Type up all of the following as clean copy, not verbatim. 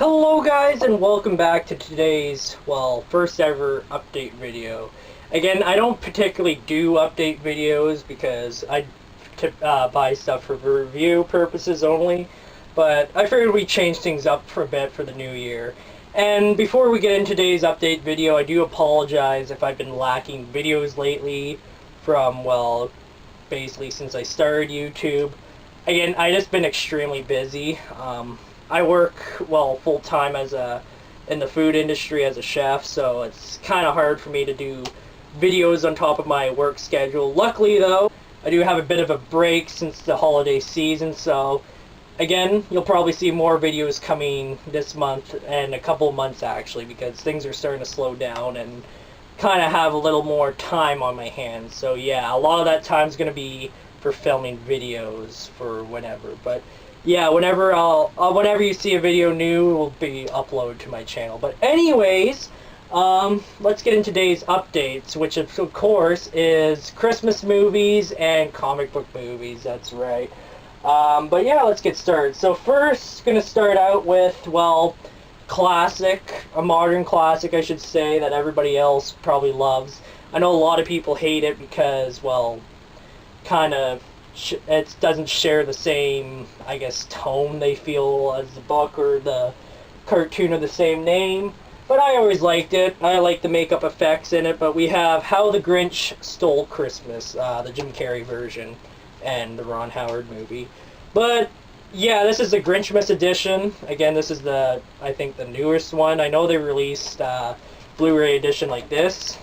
Hello guys, and welcome back to today's, first ever update video. Again, I don't particularly do update videos because I buy stuff for review purposes only, but I figured we'd change things up for a bit for the new year. And before we get into today's update video, I do apologize if I've been lacking videos lately from, basically since I started YouTube. Again, I just been extremely busy. I work, full-time in the food industry as a chef, so it's kind of hard for me to do videos on top of my work schedule. Luckily, though, I do have a bit of a break since the holiday season, so again, you'll probably see more videos coming this month and a couple of months, actually, because things are starting to slow down and kind of have a little more time on my hands. So yeah, a lot of that time is going to be for filming videos for whenever, but yeah, whenever you see a video new, it will be uploaded to my channel. But anyways, let's get into today's updates, which of course is Christmas movies and comic book movies. That's right. But yeah, let's get started. So first, gonna start out with, a modern classic, I should say, that everybody else probably loves. I know a lot of people hate it because, it doesn't share the same, I guess, tone they feel as the book or the cartoon of the same name. But I always liked it. I like the makeup effects in it. But we have How the Grinch Stole Christmas, the Jim Carrey version, and the Ron Howard movie. But yeah, this is the Grinchmas edition. Again, this is I think the newest one. I know they released Blu-ray edition like this.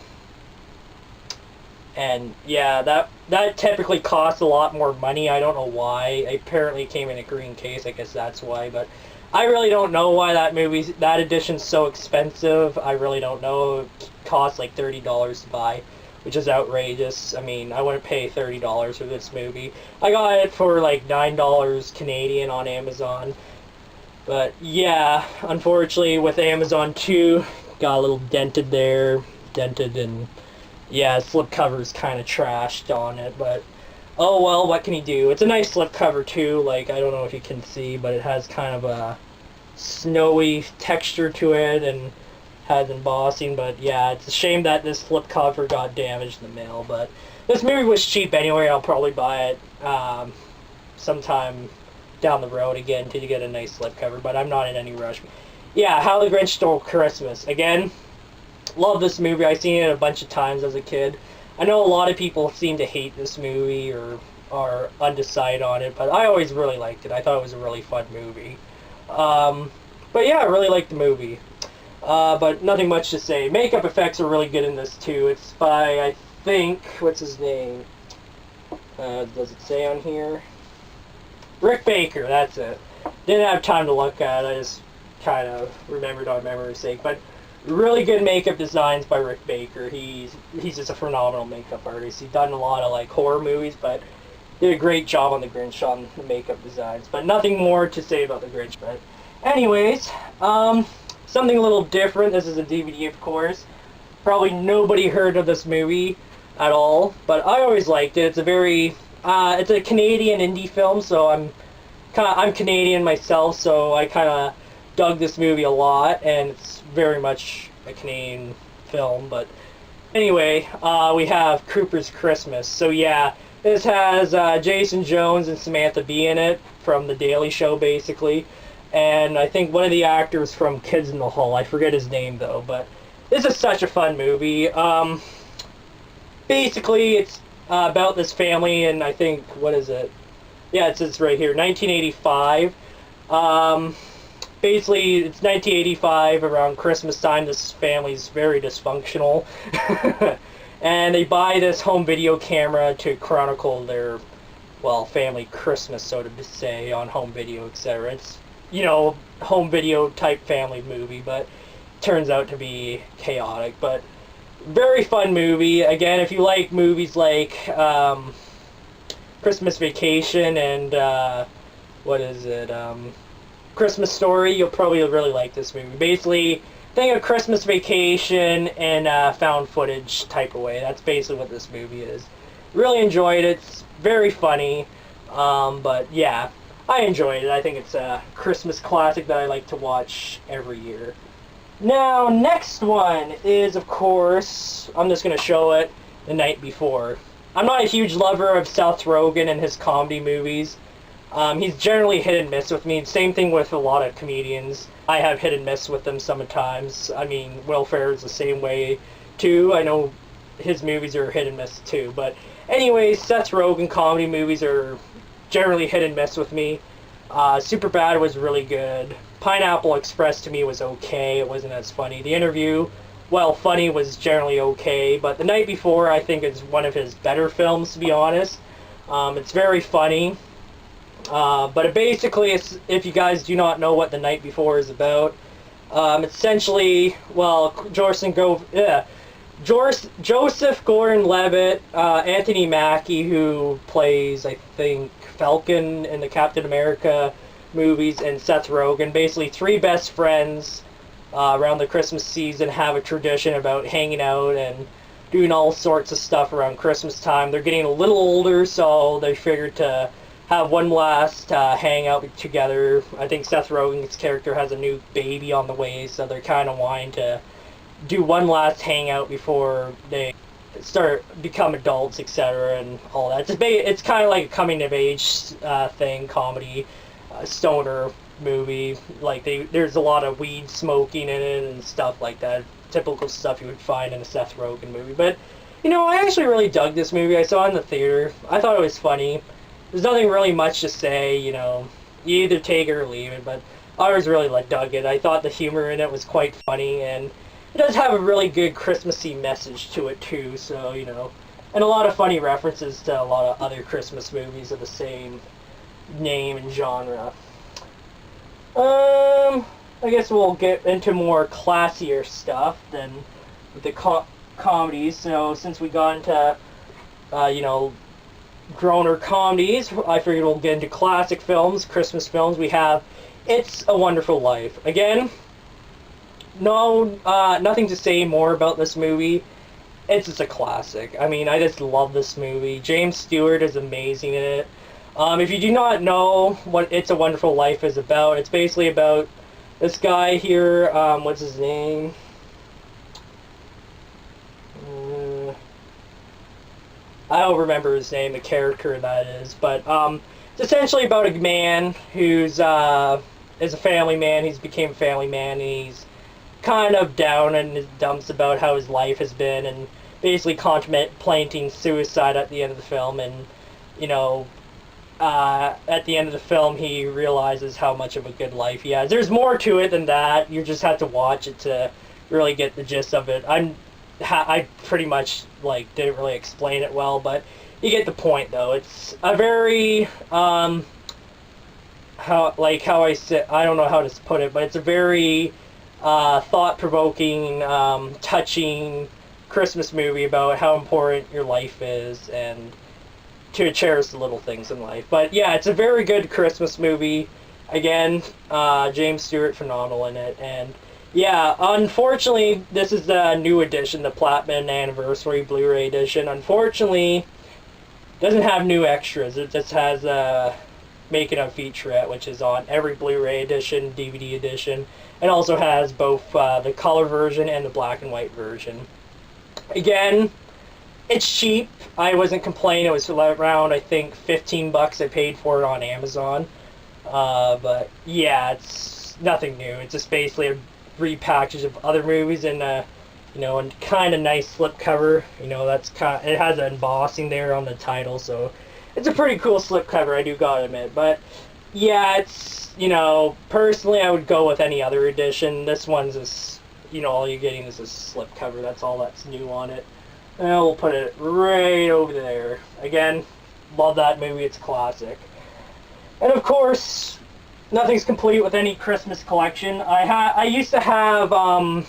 And yeah, that typically costs a lot more money. I don't know why. Apparently it came in a green case. I guess that's why. But I really don't know why that edition's so expensive. I really don't know. It costs like $30 to buy, which is outrageous. I mean, I wouldn't pay $30 for this movie. I got it for like $9 Canadian on Amazon. But yeah, unfortunately with Amazon too, got a little dented and yeah, slipcover's kind of trashed on it, but oh well, what can you do? It's a nice slipcover too, I don't know if you can see, but it has kind of a snowy texture to it and has embossing, but yeah, it's a shame that this slipcover got damaged in the mail, but this movie was cheap anyway. I'll probably buy it sometime down the road again to get a nice slipcover, but I'm not in any rush. Yeah, How the Grinch Stole Christmas. Again, love this movie. I've seen it a bunch of times as a kid. I know a lot of people seem to hate this movie or are undecided on it, but I always really liked it. I thought it was a really fun movie. But yeah, I really liked the movie. But nothing much to say. Makeup effects are really good in this too. It's by, I think, what's his name? Does it say on here? Rick Baker, that's it. Didn't have time to look at it. I just kind of remembered on memory's sake. But really good makeup designs by Rick Baker. He's just a phenomenal makeup artist. He's done a lot of horror movies, but did a great job on the Grinch on the makeup designs. But nothing more to say about the Grinch. But anyways, something a little different. This is a DVD, of course. Probably nobody heard of this movie at all, but I always liked it. It's a very it's a Canadian indie film, so I'm Canadian myself, so I kind of dug this movie a lot, and it's very much a Canadian film. But anyway, we have Cooper's Christmas. So yeah, this has Jason Jones and Samantha Bee in it from The Daily Show, basically, and I think one of the actors from Kids in the Hall. I forget his name though, but this is such a fun movie. Basically, it's about this family, and I think, what is it? Yeah, it says right here, 1985. Basically, it's 1985, around Christmas time. This family's very dysfunctional. And they buy this home video camera to chronicle their, family Christmas, so to say, on home video, etc. It's, home video type family movie, but turns out to be chaotic. But very fun movie. Again, if you like movies like Christmas Vacation and, Christmas Story, you'll probably really like this movie. Basically, think of Christmas Vacation in a found footage type of way. That's basically what this movie is. Really enjoyed it. It's very funny. But yeah, I enjoyed it. I think it's a Christmas classic that I like to watch every year. Now, next one is, of course, I'm just going to show it, The Night Before. I'm not a huge lover of Seth Rogen and his comedy movies. He's generally hit and miss with me. Same thing with a lot of comedians. I have hit and miss with them sometimes. I mean, Will Ferrell's the same way, too. I know his movies are hit and miss, too. But anyways, Seth Rogen comedy movies are generally hit and miss with me. Superbad was really good. Pineapple Express to me was okay. It wasn't as funny. The Interview, well, funny, was generally okay. But The Night Before, I think, is one of his better films, to be honest. It's very funny. But it basically, if you guys do not know what The Night Before is about, essentially, well, Joseph Gordon-Levitt, Anthony Mackie, who plays, I think, Falcon in the Captain America movies, and Seth Rogen, basically three best friends around the Christmas season, have a tradition about hanging out and doing all sorts of stuff around Christmas time. They're getting a little older, so they figured to have one last hangout together. I think Seth Rogen's character has a new baby on the way, so they're kind of wanting to do one last hangout before become adults, etc., and all that. It's kind of like a coming of age thing, comedy, stoner movie. Like there's a lot of weed smoking in it and stuff like that. Typical stuff you would find in a Seth Rogen movie. But I actually really dug this movie. I saw it in the theater. I thought it was funny. There's nothing really much to say. You either take it or leave it. But I was really dug it. I thought the humor in it was quite funny, and it does have a really good Christmassy message to it too, so, and a lot of funny references to a lot of other Christmas movies of the same name and genre. I guess we'll get into more classier stuff than the comedies, so since we got into, groaner comedies, I figured we'll get into classic films, Christmas films. We have It's a Wonderful Life. Again, no, nothing to say more about this movie. It's just a classic. I mean, I just love this movie. James Stewart is amazing in it. If you do not know what It's a Wonderful Life is about, it's basically about this guy here, what's his name? I don't remember his name, the character that is, but it's essentially about a man who's is a family man. He's became a family man, and he's kind of down in his dumps about how his life has been, and basically contemplating suicide at the end of the film. And at the end of the film, he realizes how much of a good life he has. There's more to it than that. You just have to watch it to really get the gist of it. I pretty much didn't really explain it well, but you get the point though. It's a very how I said, I don't know how to put it, but it's a very thought-provoking, touching Christmas movie about how important your life is and to cherish the little things in life. But yeah, it's a very good Christmas movie. Again, James Stewart, phenomenal in it. And yeah, unfortunately, this is the new edition, the Platinum Anniversary Blu-ray edition. Unfortunately, doesn't have new extras. It just has a making of featurette, which is on every Blu-ray edition, DVD edition, and also has both the color version and the black and white version. Again, it's cheap. I wasn't complaining. It was around, I think, 15 bucks I paid for it on Amazon. But yeah, it's nothing new. It's just basically a repackage of other movies in a, a kind of nice slipcover. It has an embossing there on the title, so it's a pretty cool slipcover, I do gotta admit. But yeah, it's, personally I would go with any other edition. This one's just, all you're getting is a slipcover. That's all that's new on it. And we'll put it right over there. Again, love that movie. It's a classic. And of course, nothing's complete with any Christmas collection. I used to have, I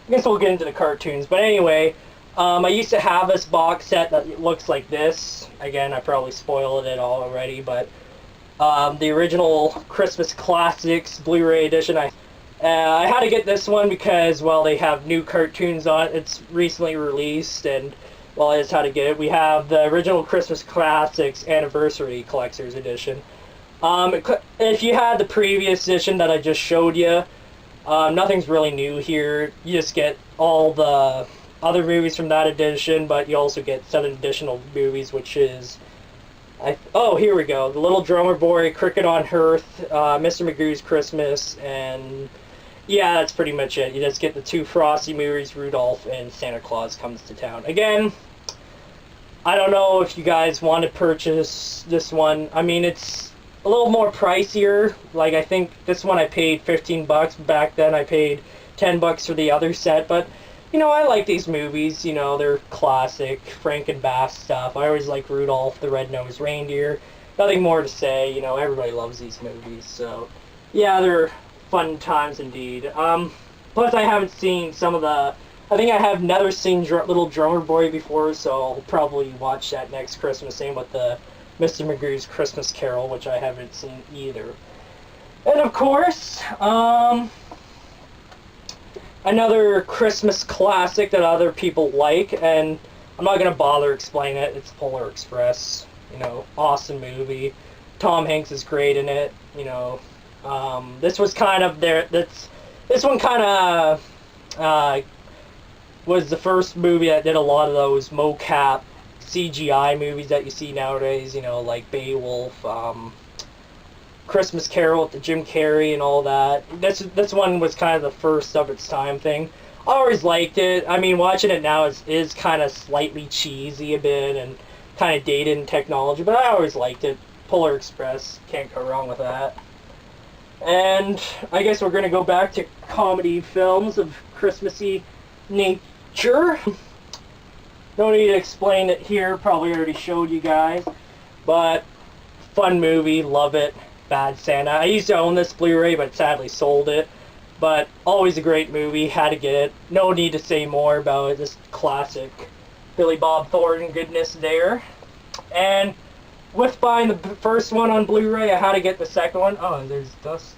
guess we'll get into the cartoons, but anyway, I used to have this box set that looks like this. Again, I probably spoiled it all already, but the original Christmas Classics Blu-ray edition, I had to get this one because, well, they have new cartoons on it. It's recently released, and, well, I just had to get it. We have the original Christmas Classics Anniversary Collector's Edition. If you had the previous edition that I just showed you, nothing's really new here. You just get all the other movies from that edition, but you also get 7 additional movies, which is... oh, here we go. The Little Drummer Boy, Cricket on Hearth, Mr. Magoo's Christmas, and... yeah, that's pretty much it. You just get the 2 Frosty movies, Rudolph and Santa Claus Comes to Town. Again, I don't know if you guys want to purchase this one. I mean, it's a little more pricier. Like, I think this one I paid 15 bucks. Back then I paid 10 bucks for the other set. But, you know, I like these movies. You know, they're classic Frank and Bass stuff. I always like Rudolph the Red-Nosed Reindeer. Nothing more to say. You know, everybody loves these movies. So, yeah, they're fun times indeed. Plus I haven't seen some of the... I think I have never seen Little Drummer Boy before, so I'll probably watch that next Christmas. Same with the Mr. Magoo's Christmas Carol, which I haven't seen either. And of course, another Christmas classic that other people like, and I'm not going to bother explaining it. It's Polar Express. You know, awesome movie. Tom Hanks is great in it. You know, this was kind of this one kind of was the first movie that did a lot of those mocap CGI movies that you see nowadays, you know, like Beowulf, Christmas Carol with the Jim Carrey and all that. This one was kind of the first of its time thing. I always liked it. I mean, watching it now is kind of slightly cheesy a bit and kind of dated in technology, but I always liked it. Polar Express, can't go wrong with that. And I guess we're going to go back to comedy films of Christmassy nature. No need to explain it here, probably already showed you guys, but fun movie, love it. Bad Santa. I used to own this Blu-ray, but sadly sold it. But always a great movie, had to get it. No need to say more about it, just classic Billy Bob Thornton goodness there. And with buying the first one on Blu-ray, I had to get the second one. Oh, there's dust.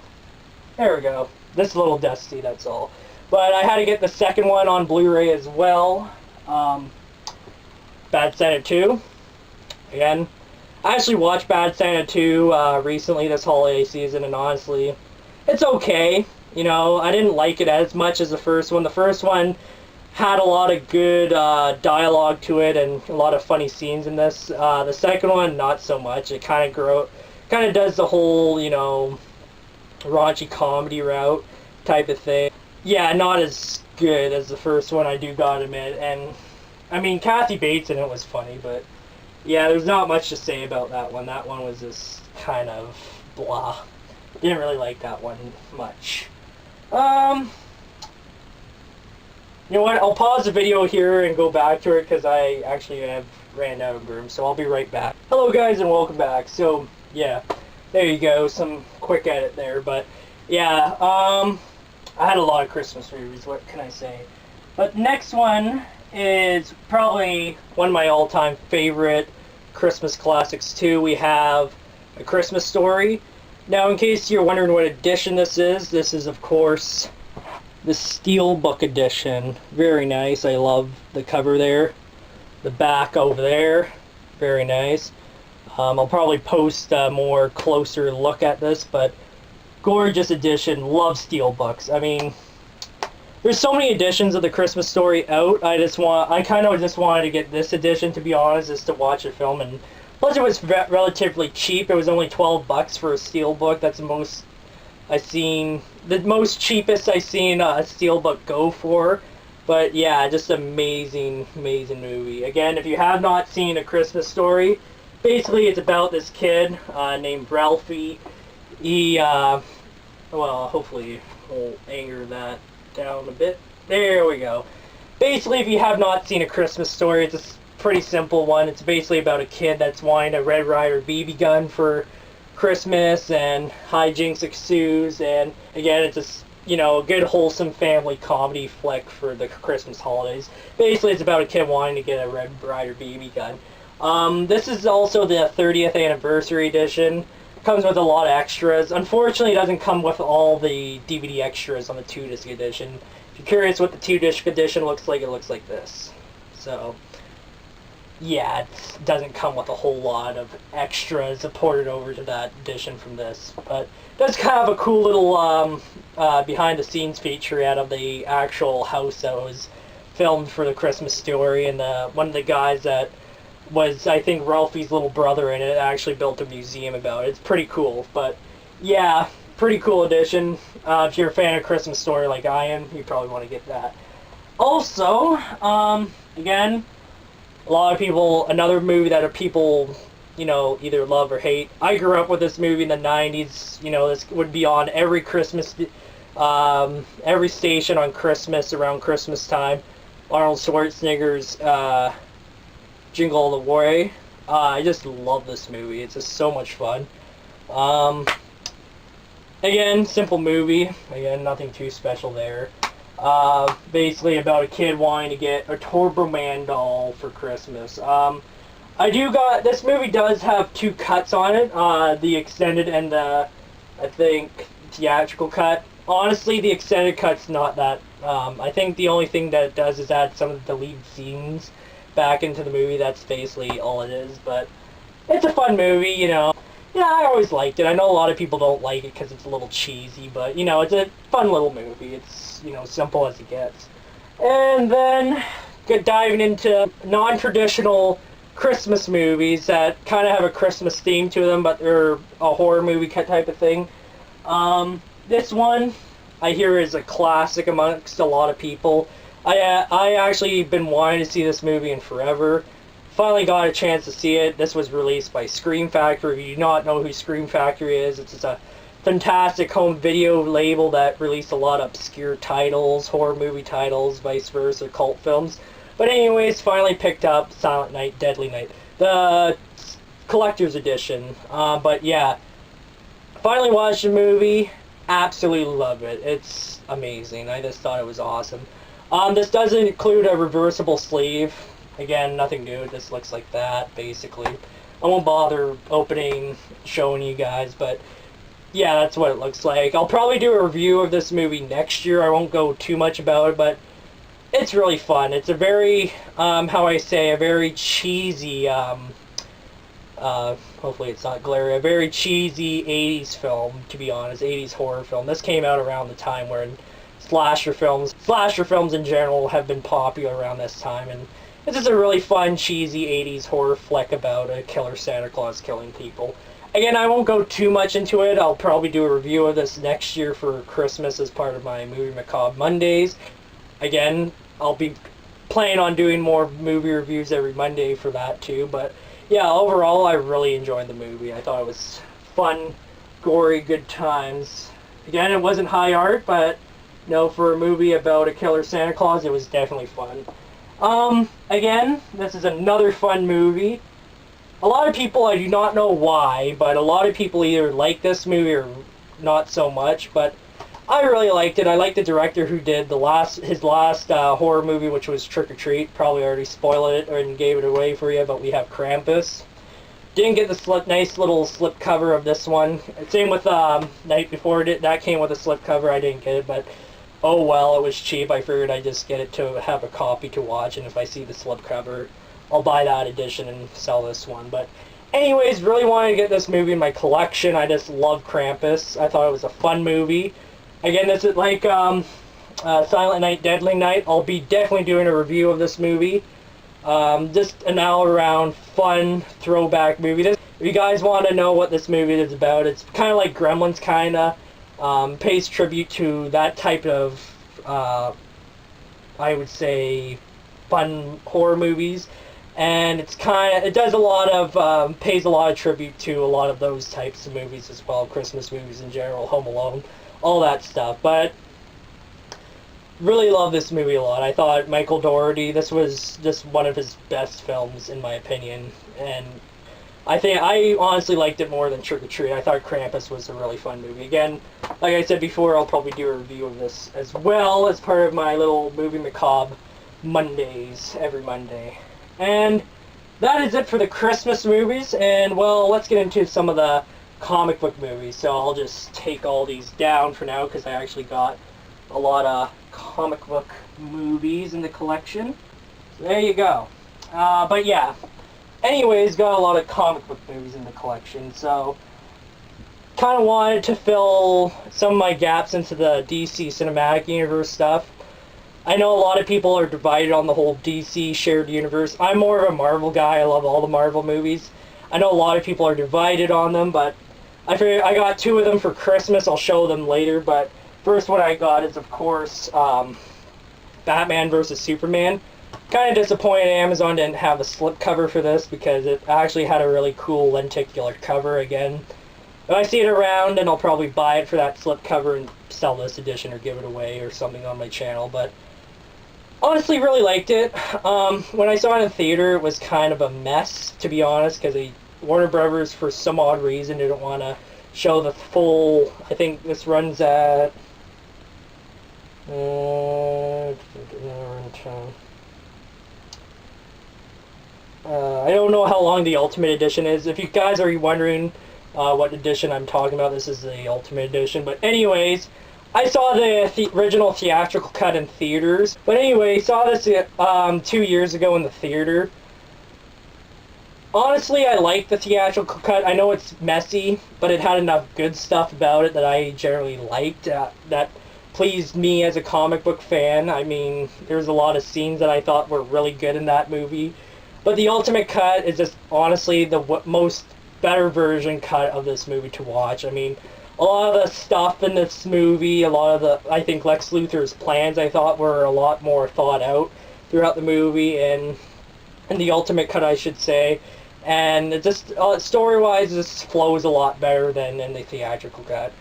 There we go. This is a little dusty, that's all. But I had to get the second one on Blu-ray as well. Bad Santa 2. Again, I actually watched Bad Santa 2 recently this holiday season, and honestly, it's okay. You know, I didn't like it as much as the first one. The first one had a lot of good dialogue to it and a lot of funny scenes in this. The second one, not so much. It kind of does the whole, you know, raunchy comedy route type of thing. Yeah, not as good as the first one, I do gotta admit. And I mean, Kathy Bates in it was funny, but yeah, there's not much to say about that one. That one was just kind of blah. Didn't really like that one much. You know what, I'll pause the video here and go back to it because I actually have ran out of room, so I'll be right back. Hello guys and welcome back. So yeah, there you go, some quick edit there, but yeah, I had a lot of Christmas movies, what can I say? But next one is probably one of my all-time favorite Christmas classics too. We have A Christmas Story. Now, in case you're wondering what edition this is of course the Steelbook edition. Very nice. I love the cover there. The back over there. Very nice. I'll probably post a more closer look at this, but gorgeous edition. Love Steelbooks. I mean, there's so many editions of the Christmas Story out. I kind of just wanted to get this edition, to be honest, just to watch a film. And plus it was relatively cheap. It was only 12 bucks for a Steelbook. That's the most the most cheapest I've seen a Steelbook go for. But yeah, just amazing, amazing movie. Again, if you have not seen A Christmas Story, basically it's about this kid named Ralphie. He, well, hopefully we'll anger that down a bit. There we go. Basically, if you have not seen A Christmas Story, it's a pretty simple one. It's basically about a kid that's wanting a Red Ryder BB gun for Christmas, and hijinks ensues, and again, it's a, you know, a good wholesome family comedy flick for the Christmas holidays. Basically, it's about a kid wanting to get a Red Ryder BB gun. This is also the 30th anniversary edition. Comes with a lot of extras. Unfortunately, it doesn't come with all the DVD extras on the 2-disc edition. If you're curious what the 2-disc edition looks like, it looks like this. So, yeah, it doesn't come with a whole lot of extras ported over to that edition from this. But it does kind of have a cool little behind-the-scenes feature out of the actual house that was filmed for the Christmas story, and one of the guys that was, I think, Ralphie's little brother in it actually built a museum about it. It's pretty cool, but yeah, pretty cool edition. If you're a fan of Christmas Story like I am, you probably want to get that. Also, again, a lot of people, another movie that people, you know, either love or hate. I grew up with this movie in the 90s. You know, this would be on every Christmas, every station on Christmas, around Christmas time. Arnold Schwarzenegger's Jingle All The Way. I just love this movie. It's just so much fun. Again, simple movie. Again, nothing too special there. Basically about a kid wanting to get a Turbo Man doll for Christmas. This movie does have two cuts on it. The extended and the, I think, theatrical cut. Honestly, the extended cut's not that. I think the only thing that it does is add some of the deleted scenes back into the movie. That's basically all it is. But it's a fun movie, you know. Yeah, I always liked it. I know a lot of people don't like it because it's a little cheesy, but, you know, it's a fun little movie. It's, you know, simple as it gets. And then diving into non-traditional Christmas movies that kind of have a Christmas theme to them, but they're a horror movie type of thing. This one, I hear, is a classic amongst a lot of people. I actually been wanting to see this movie in forever. Finally got a chance to see it. This was released by Scream Factory. If you do not know who Scream Factory is, it's a fantastic home video label that released a lot of obscure titles, horror movie titles, vice versa, cult films. But anyways, finally picked up Silent Night, Deadly Night, the collector's edition. But yeah, finally watched the movie. Absolutely love it. It's amazing. I just thought it was awesome. This does include a reversible sleeve. Again, nothing new. It just looks like that, basically. I won't bother showing you guys, but yeah, that's what it looks like. I'll probably do a review of this movie next year. I won't go too much about it, but it's really fun. It's a very, how I say, a very cheesy, hopefully it's not glary, a very cheesy 80s film, to be honest, 80s horror film. This came out around the time when slasher films in general have been popular around this time, and this is a really fun, cheesy 80s horror flick about a killer Santa Claus killing people. Again, I won't go too much into it. I'll probably do a review of this next year for Christmas as part of my Movie Macabre Mondays. Again, I'll be planning on doing more movie reviews every Monday for that too. But yeah, overall, I really enjoyed the movie. I thought it was fun, gory, good times. Again, it wasn't high art, but you know, for a movie about a killer Santa Claus, it was definitely fun. Again, this is another fun movie. A lot of people, I do not know why, but a lot of people either like this movie or not so much, but I really liked it. I liked the director who did his last horror movie, which was Trick or Treat. Probably already spoiled it and gave it away for you, but we have Krampus. Didn't get the nice little slip cover of this one. Same with Night Before It. That came with a slip cover. I didn't get it, but oh well, it was cheap. I figured I'd just get it to have a copy to watch, and if I see the slipcover, I'll buy that edition and sell this one. But anyways, really wanted to get this movie in my collection. I just love Krampus. I thought it was a fun movie. Again, this is like Silent Night, Deadly Night. I'll be definitely doing a review of this movie. Just an all-around fun throwback movie. If you guys want to know what this movie is about, it's kind of like Gremlins, kind of. Pays tribute to that type of, I would say, fun horror movies, and it does a lot of, pays a lot of tribute to a lot of those types of movies as well, Christmas movies in general, Home Alone, all that stuff. But really love this movie a lot. I thought Michael Dougherty, this was just one of his best films in my opinion, and I honestly liked it more than Trick or Treat. I thought Krampus was a really fun movie. Again, like I said before, I'll probably do a review of this as well as part of my little Movie Macabre Mondays, every Monday. And that is it for the Christmas movies, and well, let's get into some of the comic book movies. So I'll just take all these down for now because I actually got a lot of comic book movies in the collection. So there you go. But yeah. Anyways, got a lot of comic book movies in the collection, so kind of wanted to fill some of my gaps into the DC Cinematic Universe stuff. I know a lot of people are divided on the whole DC shared universe. I'm more of a Marvel guy. I love all the Marvel movies. I know a lot of people are divided on them, but I figured I got 2 of them for Christmas. I'll show them later, but first one I got is, of course, Batman vs. Superman. Kind of disappointed Amazon didn't have a slipcover for this because it actually had a really cool lenticular cover again. If I see it around, then I'll probably buy it for that slipcover and sell this edition or give it away or something on my channel, but honestly really liked it. When I saw it in theater, it was kind of a mess, to be honest, because Warner Brothers, for some odd reason, didn't want to show the full. I think this runs at I don't know how long the Ultimate Edition is. If you guys are wondering what edition I'm talking about, this is the Ultimate Edition. But anyways, I saw the original theatrical cut in theaters. But anyway, saw this 2 years ago in the theater. Honestly, I like the theatrical cut. I know it's messy, but it had enough good stuff about it that I generally liked, that pleased me as a comic book fan. I mean, there's a lot of scenes that I thought were really good in that movie. But the Ultimate Cut is just honestly the most better version cut of this movie to watch. I mean, a lot of the stuff in this movie, I think Lex Luthor's plans, I thought were a lot more thought out throughout the movie, and in the Ultimate Cut, I should say. And it just, story-wise, this flows a lot better than in the theatrical cut.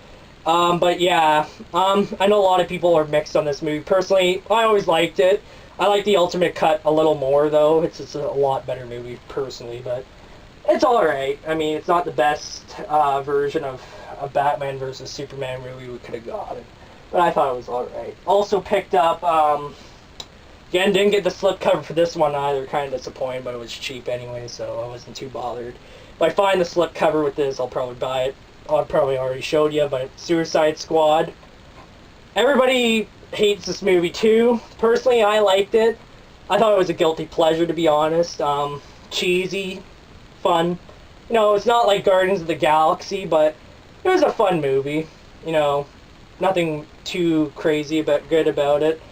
But yeah, I know a lot of people are mixed on this movie. Personally, I always liked it. I like the Ultimate Cut a little more, though. It's just a lot better movie, personally, but it's alright. I mean, it's not the best version of a Batman vs. Superman movie we could have gotten, but I thought it was alright. Also picked up, again, didn't get the slipcover for this one either, kind of disappointed, but it was cheap anyway, so I wasn't too bothered. If I find the slipcover with this, I'll probably buy it. I've probably already showed you, but Suicide Squad. Everybody hates this movie too. Personally, I liked it. I thought it was a guilty pleasure, to be honest. Cheesy, fun. You know, it's not like Guardians of the Galaxy, but it was a fun movie. You know, nothing too crazy but good about it.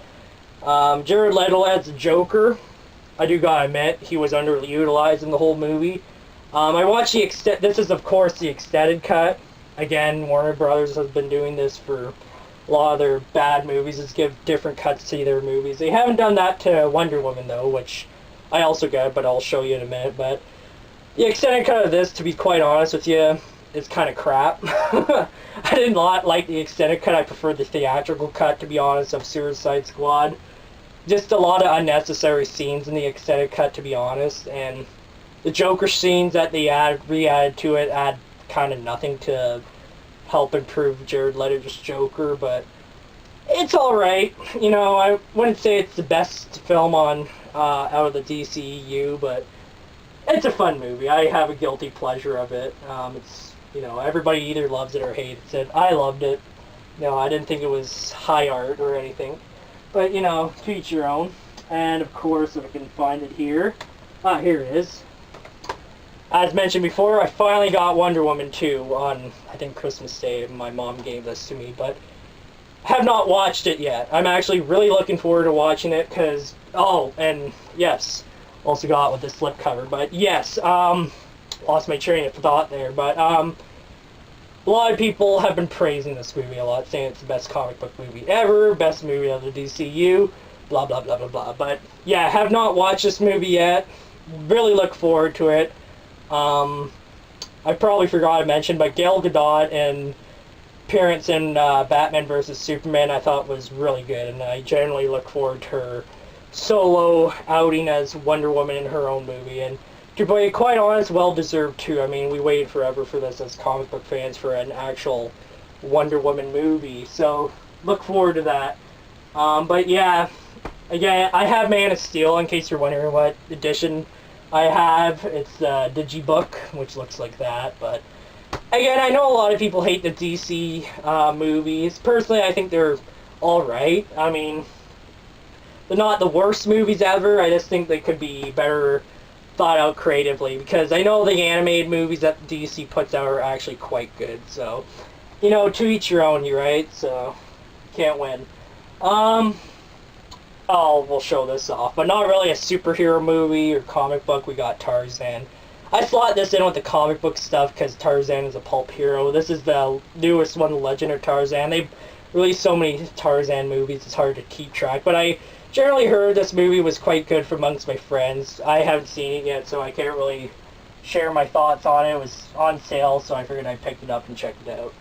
Jared Leto as the Joker. I do gotta admit, he was underutilized in the whole movie. I watched this is of course the extended cut. Again, Warner Brothers has been doing this for a lot of their bad movies, is give different cuts to their movies. They haven't done that to Wonder Woman though, which I also got, but I'll show you in a minute. But the extended cut of this, to be quite honest with you, is kind of crap. I did not like the extended cut. I preferred the theatrical cut, to be honest, of Suicide Squad. Just a lot of unnecessary scenes in the extended cut, to be honest, and the Joker scenes that they re-added to it add kind of nothing to help improve Jared Leto's Joker, but it's alright. You know, I wouldn't say it's the best film on out of the DCEU, but it's a fun movie. I have a guilty pleasure of it. It's, you know, everybody either loves it or hates it. I loved it. You know, I didn't think it was high art or anything, but, you know, to each your own. And of course, if I can find it here, here it is. As mentioned before, I finally got Wonder Woman 2 on, I think, Christmas Day. My mom gave this to me, but have not watched it yet. I'm actually really looking forward to watching it, because, oh, and yes, also got with the slipcover, but yes, lost my train of thought there, but, a lot of people have been praising this movie a lot, saying it's the best comic book movie ever, best movie of the DCU, blah, blah, blah, blah, blah, but, yeah, have not watched this movie yet. Really look forward to it. I probably forgot to mention, but Gal Gadot and appearance in Batman vs. Superman I thought was really good, and I generally look forward to her solo outing as Wonder Woman in her own movie, and to be quite honest, well deserved too. I mean, we waited forever for this as comic book fans for an actual Wonder Woman movie, so look forward to that. But yeah, again, I have Man of Steel, in case you're wondering what edition I have. It's the Digibook, which looks like that, but again, I know a lot of people hate the DC movies. Personally, I think they're alright. I mean, they're not the worst movies ever. I just think they could be better thought out creatively, because I know the animated movies that DC puts out are actually quite good. So, you know, to each your own, you right? So, can't win. Oh, we'll show this off, but not really a superhero movie or comic book. We got Tarzan. I slot this in with the comic book stuff because Tarzan is a pulp hero. This is the newest one, The Legend of Tarzan. They released so many Tarzan movies, it's hard to keep track. But I generally heard this movie was quite good from amongst my friends. I haven't seen it yet, so I can't really share my thoughts on it. It was on sale, so I figured I picked it up and checked it out.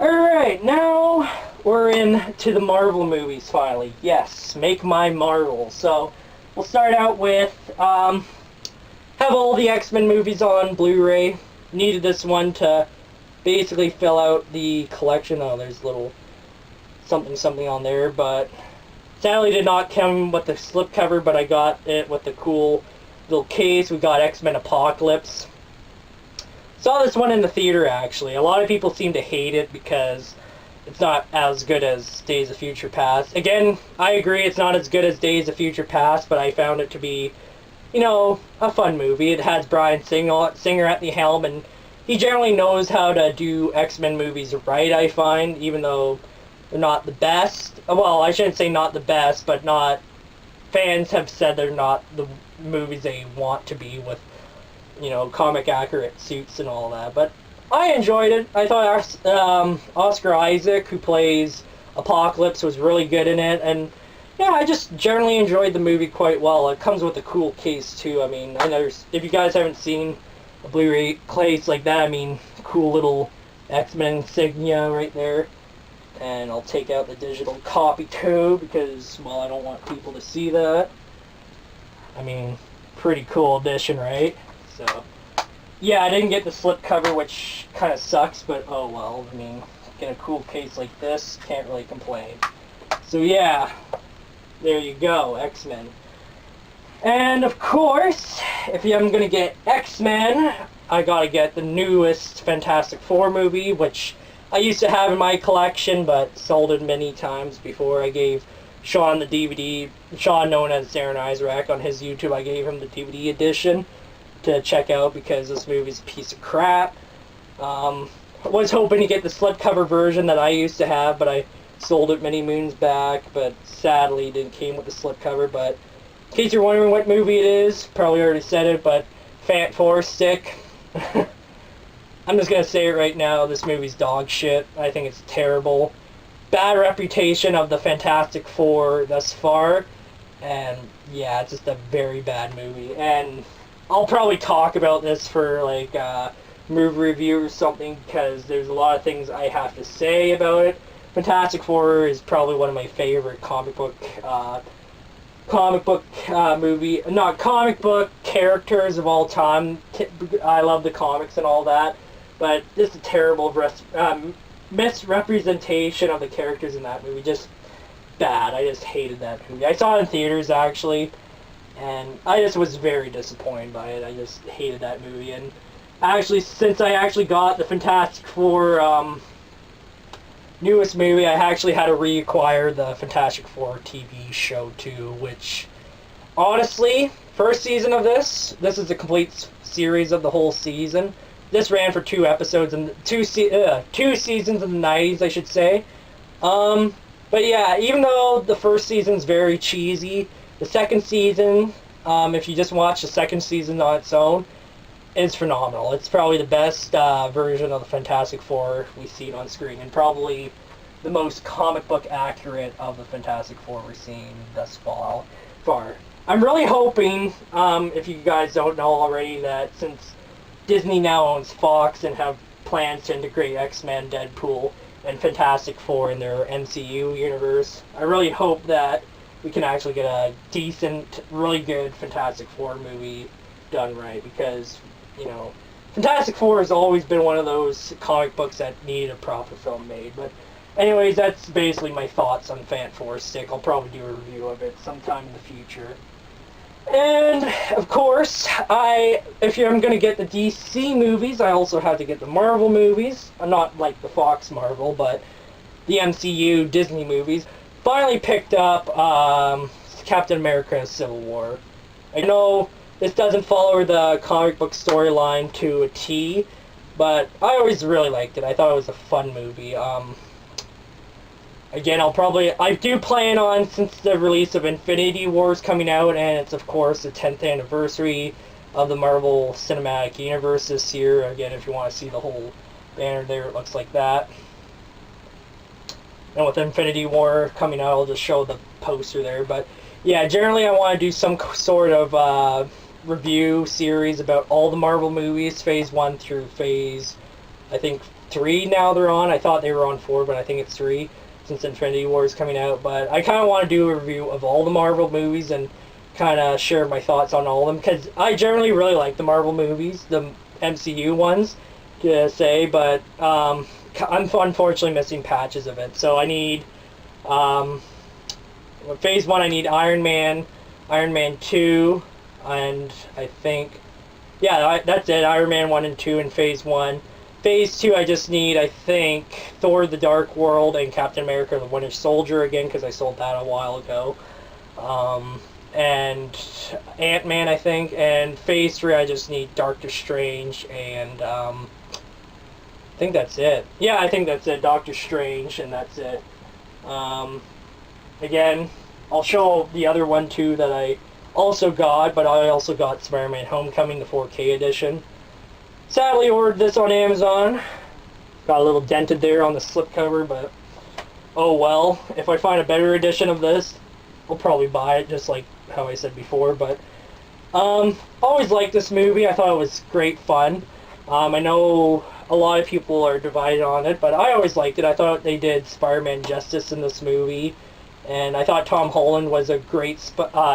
Alright, now we're into the Marvel movies finally. Yes, make my Marvel. So, we'll start out with, have all the X-Men movies on Blu-ray. Needed this one to basically fill out the collection. Oh, there's a little something on there, but sadly did not come with the slipcover, but I got it with the cool little case. We got X-Men Apocalypse. Saw this one in the theater, actually. A lot of people seem to hate it because it's not as good as Days of Future Past. Again, I agree it's not as good as Days of Future Past, but I found it to be, you know, a fun movie. It has Bryan Singer at the helm, and he generally knows how to do X-Men movies right, I find, even though they're not the best. Well, I shouldn't say not the best, but not... Fans have said they're not the movies they want to be with, you know, comic accurate suits and all that. But I enjoyed it. I thought Oscar Isaac, who plays Apocalypse, was really good in it, and yeah, I just generally enjoyed the movie quite well. It comes with a cool case too. I mean, I know if you guys haven't seen a Blu-ray case like that, I mean, cool little X-Men insignia right there. And I'll take out the digital copy too, because, well, I don't want people to see that. I mean, pretty cool edition, right? So, yeah, I didn't get the slipcover, which kind of sucks, but oh well. I mean, get a cool case like this, can't really complain. So yeah, there you go, X-Men. And of course, if I'm gonna get X-Men, I gotta get the newest Fantastic Four movie, which I used to have in my collection, but sold it many times before. I gave Sean the DVD, Sean known as Darren Isaac on his YouTube, I gave him the DVD edition to check out because this movie's a piece of crap. I was hoping to get the slipcover version that I used to have, but I sold it many moons back, but sadly it didn't came with the slipcover. But in case you're wondering what movie it is, probably already said it, but Fant Four Stick. I'm just gonna say it right now, this movie's dog shit. I think it's terrible. Bad reputation of the Fantastic Four thus far, and yeah, it's just a very bad movie. And I'll probably talk about this for like a movie review or something, because there's a lot of things I have to say about it. Fantastic Four is probably one of my favorite comic book characters of all time. I love the comics and all that, but this is a terrible misrepresentation of the characters in that movie. Just bad. I just hated that movie. I saw it in theaters actually, and I just was very disappointed by it. I just hated that movie. And actually, since I actually got the Fantastic Four newest movie, I actually had to reacquire the Fantastic Four TV show too, which honestly, first season of this is a complete series of the whole season. This ran for 2 episodes and 2 seasons in the 90s, I should say. But yeah, even though the first season's very cheesy, the second season, if you just watch the second season on its own, is phenomenal. It's probably the best version of the Fantastic Four we've seen on screen, and probably the most comic book accurate of the Fantastic Four we're seeing thus far. I'm really hoping, if you guys don't know already, that since Disney now owns Fox and have plans to integrate X-Men, Deadpool, and Fantastic Four in their MCU universe, I really hope that we can actually get a decent, really good Fantastic Four movie done right, because, you know, Fantastic Four has always been one of those comic books that needed a proper film made. But anyways, that's basically my thoughts on Fant Four Stick. I'll probably do a review of it sometime in the future. And, of course, if I'm going to get the DC movies, I also have to get the Marvel movies. Not like the Fox Marvel, but the MCU Disney movies. Finally picked up Captain America Civil War. I know this doesn't follow the comic book storyline to a T, but I always really liked it. I thought it was a fun movie. Again, I do plan on, since the release of Infinity War is coming out, and it's of course the 10th anniversary of the Marvel Cinematic Universe this year. Again, if you want to see the whole banner there, it looks like that. And with Infinity War coming out, I'll just show the poster there. But yeah, generally I want to do some sort of review series about all the Marvel movies, Phase 1 through Phase, I think 3 now they're on. I thought they were on 4, but I think it's 3 since Infinity War is coming out. But I kind of want to do a review of all the Marvel movies and kind of share my thoughts on all of them, because I generally really like the Marvel movies, the MCU ones, to say, but I'm unfortunately missing patches of it. So I need, Phase 1 I need Iron Man, Iron Man 2, and I think, yeah, that's it, Iron Man 1 and 2 in Phase 1. Phase 2 I just need, I think, Thor the Dark World and Captain America the Winter Soldier again, because I sold that a while ago. And Ant-Man, I think. And Phase 3 I just need Doctor Strange and I think that's it. Yeah, I think that's it. Doctor Strange, and that's it. Again, I'll show the other one too that I also got, but I also got Spider-Man Homecoming, the 4K edition. Sadly ordered this on Amazon. Got a little dented there on the slipcover, but oh well. If I find a better edition of this, I'll probably buy it, just like how I said before. But always liked this movie. I thought it was great fun. I know a lot of people are divided on it, but I always liked it. I thought they did Spider-Man justice in this movie, and I thought Tom Holland was a great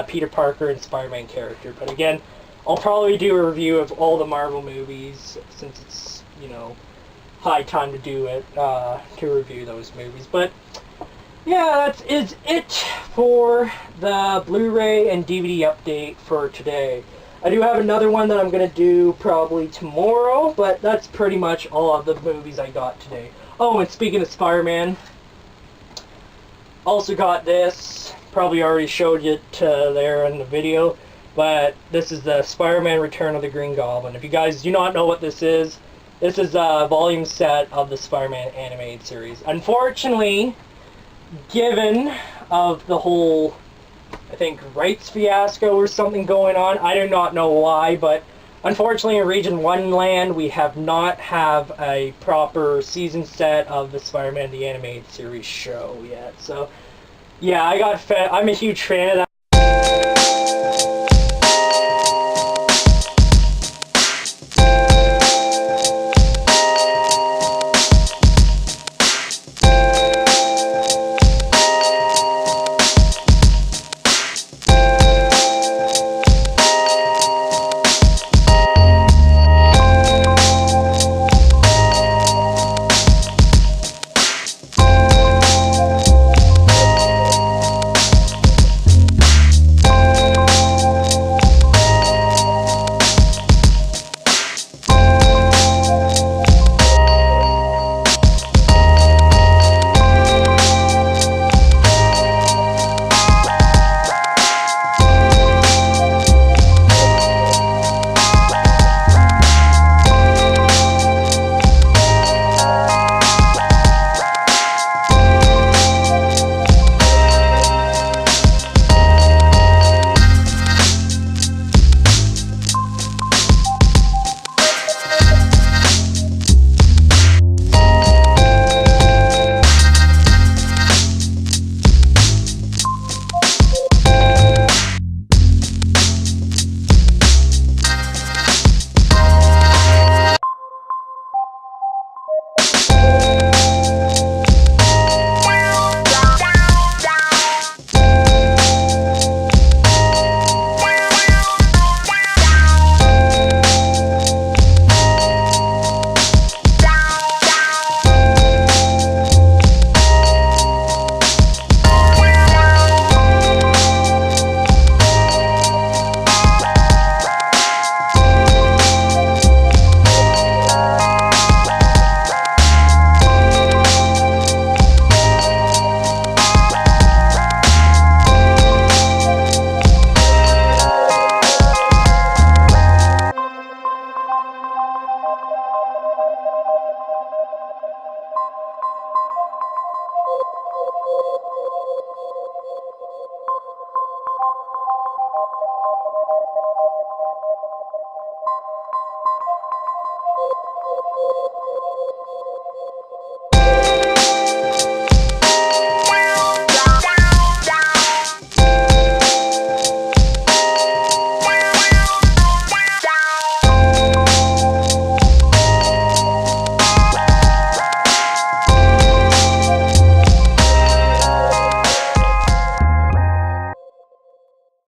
Peter Parker and Spider-Man character. But again, I'll probably do a review of all the Marvel movies, since it's, you know, high time to do it, to review those movies. But yeah, that is it for the Blu-ray and DVD update for today. I do have another one that I'm going to do probably tomorrow, but that's pretty much all of the movies I got today. Oh, and speaking of Spider-Man, also got this, probably already showed it there in the video, but this is the Spider-Man Return of the Green Goblin. If you guys do not know what this is a volume set of the Spider-Man animated series. Unfortunately, given of the whole, I think, rights fiasco or something going on, I do not know why, but unfortunately in Region 1 land we have not have a proper season set of the Spider-Man the Animated Series show yet. So yeah, I'm a huge fan of that.